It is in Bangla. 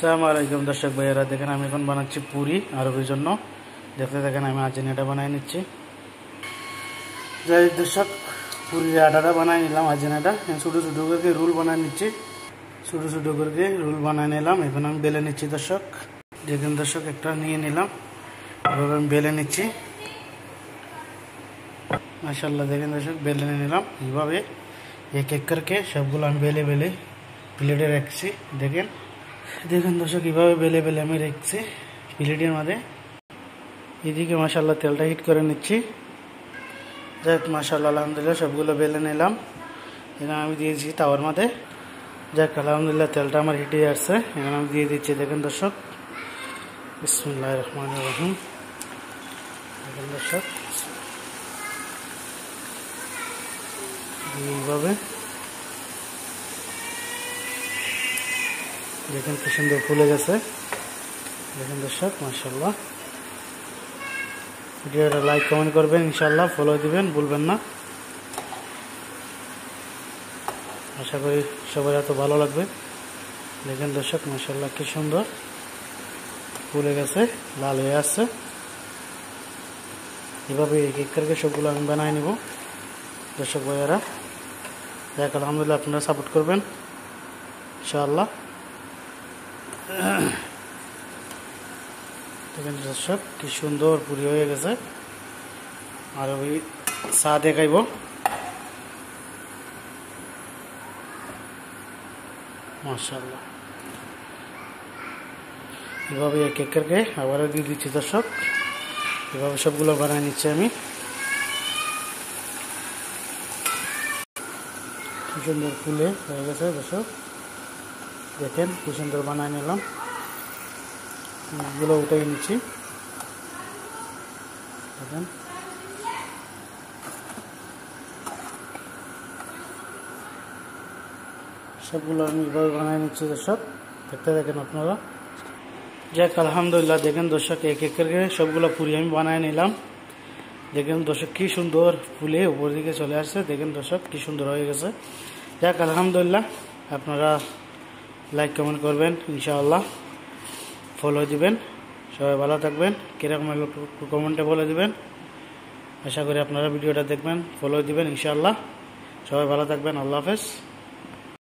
আসসালামু আলাইকুম দর্শক ভাইয়েরা, দেখেন আমি এখন বানাচ্ছি পুরি আরবের জন্য। দেখতে দেখেন আমি আজিনাটা বানিয়ে নিচ্ছি। যাই দর্শক, পুরির আটাটা বানিয়ে নিলাম, আজিনাটা ছোটো ছোটো করে রোল বানিয়ে নিচ্ছি। ছোটো ছোটো করে রোল বানিয়ে নিলাম, এখন আমি বেলে নিচ্ছি দর্শক। দেখেন দর্শক, একটা নিয়ে নিলাম, এভাবে আমি বেলে নিচ্ছি। মাশাআল্লাহ, দেখেন দর্শক বেলে নিলাম। এইভাবে এক এক করে সবগুলো আমি বেলে বেলে প্লেটে রাখছি। দেখেন দেখেন দর্শক, এইভাবে বেলে বেলে আমি রেখেছি প্লেটের মধ্যে। এদিকে মাশাআল্লাহ তেলটা হিট করে নিচ্ছি। যাক মাশাআল্লাহ, আলহামদুলিল্লাহ সবগুলো বেলে নিলাম। এখানে আমি দিয়েছি তাওয়ার মধ্যে। যাক আলহামদুলিল্লাহ তেলটা আমার হিটে আসছে, এখানে আমি দিয়ে দিচ্ছি। দেখেন দর্শক, বিসমিল্লাহির রহমানির রহিম। দেখেন দর্শক, এইভাবে দেখেন কি সুন্দর ফুলে গেছে। দেখেন দর্শক মাশাআল্লাহ, ভিডিওটা লাইক কমেন্ট করবেন, ইনশাআল্লাহ ফলো দিবেন ভুলবেন না। আশা করি সবাই এত ভালো লাগবে। দেখেন দর্শক মাশাআল্লাহ কি সুন্দর ফুলে গেছে, লাল হয়ে আসছে। এভাবে এক এক করে সবগুলো আমি বানিয়ে নিব দর্শক ভাইয়েরা। দেখ আলহামদুলিল্লাহ আপনারা সাপোর্ট করবেন ইনশাআল্লাহ। দেখেন দর্শক কি সুন্দর পুরি হয়ে গেছে। আর ওই চা দেখাইব। মাশাআল্লাহ, এভাবে এক এক করে আবারও দিয়ে দিচ্ছি দর্শক। এভাবে সবগুলো বানিয়ে নিচ্ছি আমি। কি সুন্দর ফুলে হয়ে গেছে দর্শক, দেখেন কি সুন্দর বানিয়ে নিলাম। এগুলো উঠাই নিচ্ছি। দেখেন সবগুলো আমি এভাবে বানিয়ে নিচ্ছি দর্শক, দেখতে দেখেন আপনারা। যাক আলহামদুলিল্লাহ, দেখেন দর্শক এক এক করে সবগুলো পুরি আমি বানিয়ে নিলাম। দেখেন দর্শক কি সুন্দর ফুলে উপর দিকে চলে আসছে। দেখেন দর্শক কি সুন্দর হয়ে গেছে। যাক আলহামদুলিল্লাহ, আপনারা লাইক কমেন্ট করবেন ইনশাআল্লাহ, ফলো দিবেন। সবাই ভালো থাকবেন, কীরকম কমেন্টে বলে দিবেন। আশা করি আপনারা ভিডিওটা দেখবেন, ফলো দিবেন ইনশাআল্লাহ। সবাই ভালো থাকবেন, আল্লাহ হাফেজ।